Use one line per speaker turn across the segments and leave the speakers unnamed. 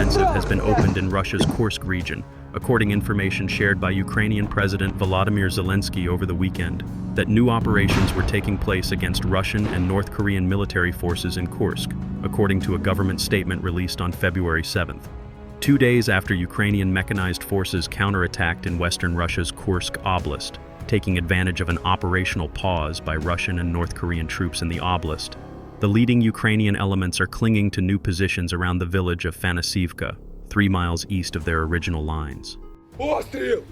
offensive has been opened in Russia's Kursk region, according to information shared by Ukrainian President Volodymyr Zelenskyy over the weekend, that new operations were taking place against Russian and North Korean military forces in Kursk, according to a government statement released on February 7th. 2 days after Ukrainian mechanized forces counterattacked in western Russia's Kursk oblast, taking advantage of an operational pause by Russian and North Korean troops in the oblast, the leading Ukrainian elements are clinging to new positions around the village of Fanaseevka, 3 miles east of their original lines.
Пострел!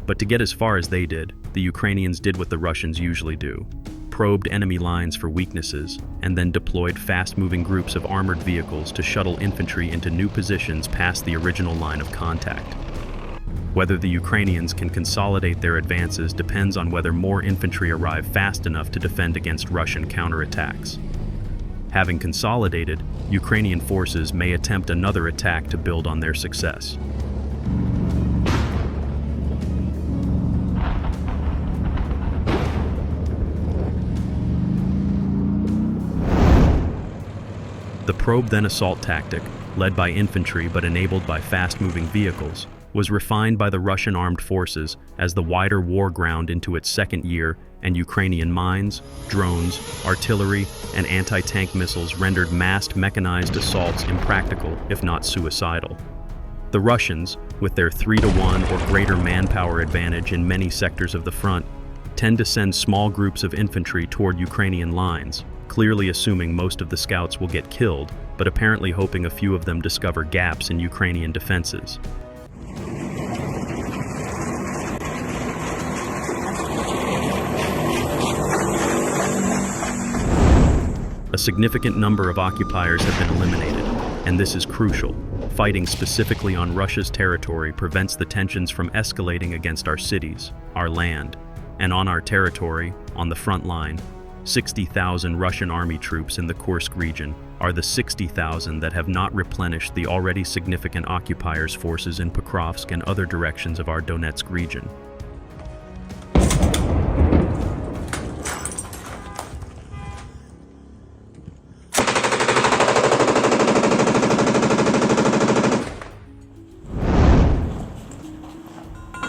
But to get as far as they did, the Ukrainians did what the Russians usually do: probed enemy lines for weaknesses, and then deployed fast-moving groups of armored vehicles to shuttle infantry into new positions past the original line of contact. Whether the Ukrainians can consolidate their advances depends on whether more infantry arrive fast enough to defend against Russian counterattacks. Having consolidated, Ukrainian forces may attempt another attack to build on their success. The probe-then-assault tactic, led by infantry but enabled by fast-moving vehicles, was refined by the Russian armed forces as the wider war ground into its second year, and Ukrainian mines, drones, artillery, and anti-tank missiles rendered massed mechanized assaults impractical, if not suicidal. The Russians, with their 3-to-1 or greater manpower advantage in many sectors of the front, tend to send small groups of infantry toward Ukrainian lines, clearly assuming most of the scouts will get killed, but apparently hoping a few of them discover gaps in Ukrainian defenses. A significant number of occupiers have been eliminated, and this is crucial. Fighting specifically on Russia's territory prevents the tensions from escalating against our cities, our land, and on our territory, on the front line. 60,000 Russian army troops in the Kursk region are the 60,000 that have not replenished the already significant occupiers' forces in Pokrovsk and other directions of our Donetsk region.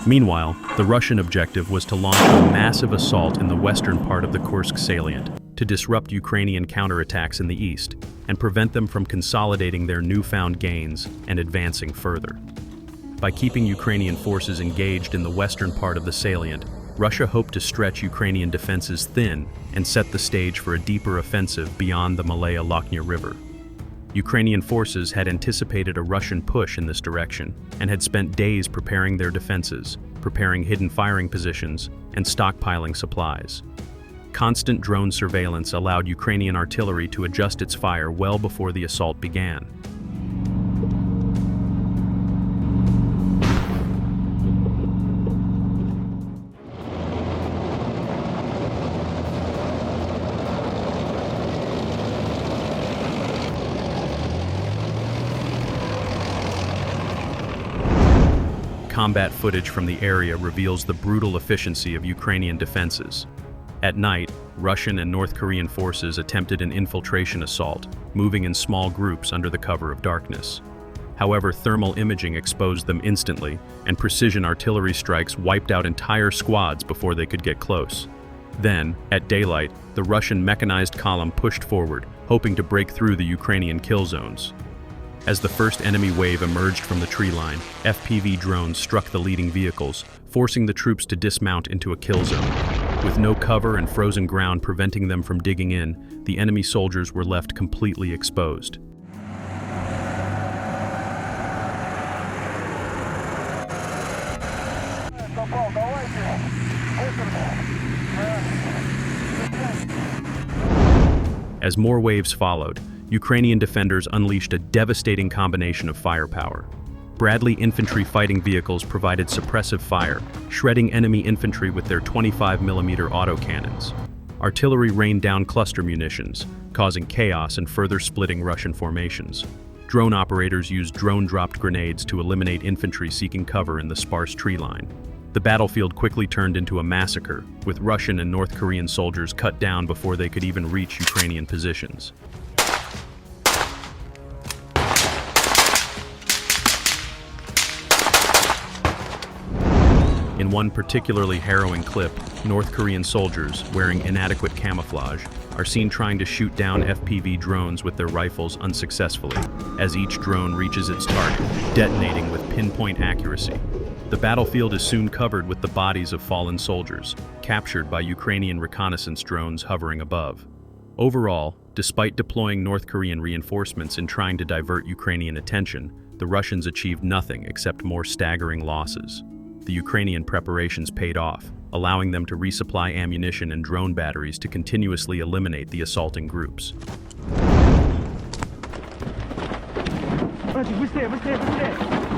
Meanwhile, the Russian objective was to launch a massive assault in the western part of the Kursk salient, to disrupt Ukrainian counterattacks in the east, and prevent them from consolidating their newfound gains and advancing further. By keeping Ukrainian forces engaged in the western part of the salient, Russia hoped to stretch Ukrainian defenses thin and set the stage for a deeper offensive beyond the Malaya-Lochnia River. Ukrainian forces had anticipated a Russian push in this direction and had spent days preparing their defenses, preparing hidden firing positions, and stockpiling supplies. Constant drone surveillance allowed Ukrainian artillery to adjust its fire well before the assault began. Combat footage from the area reveals the brutal efficiency of Ukrainian defenses. At night, Russian and North Korean forces attempted an infiltration assault, moving in small groups under the cover of darkness. However, thermal imaging exposed them instantly, and precision artillery strikes wiped out entire squads before they could get close. Then, at daylight, the Russian mechanized column pushed forward, hoping to break through the Ukrainian kill zones. As the first enemy wave emerged from the tree line, FPV drones struck the leading vehicles, forcing the troops to dismount into a kill zone. With no cover and frozen ground preventing them from digging in, the enemy soldiers were left completely exposed. As more waves followed, Ukrainian defenders unleashed a devastating combination of firepower. Bradley infantry fighting vehicles provided suppressive fire, shredding enemy infantry with their 25mm autocannons. Artillery rained down cluster munitions, causing chaos and further splitting Russian formations. Drone operators used drone-dropped grenades to eliminate infantry seeking cover in the sparse tree line. The battlefield quickly turned into a massacre, with Russian and North Korean soldiers cut down before they could even reach Ukrainian positions. In one particularly harrowing clip, North Korean soldiers, wearing inadequate camouflage, are seen trying to shoot down FPV drones with their rifles unsuccessfully, as each drone reaches its target, detonating with pinpoint accuracy. The battlefield is soon covered with the bodies of fallen soldiers, captured by Ukrainian reconnaissance drones hovering above. Overall, despite deploying North Korean reinforcements in trying to divert Ukrainian attention, the Russians achieved nothing except more staggering losses. The Ukrainian preparations paid off, allowing them to resupply ammunition and drone batteries to continuously eliminate the assaulting groups.
Братик, быстрее, быстрее, быстрее!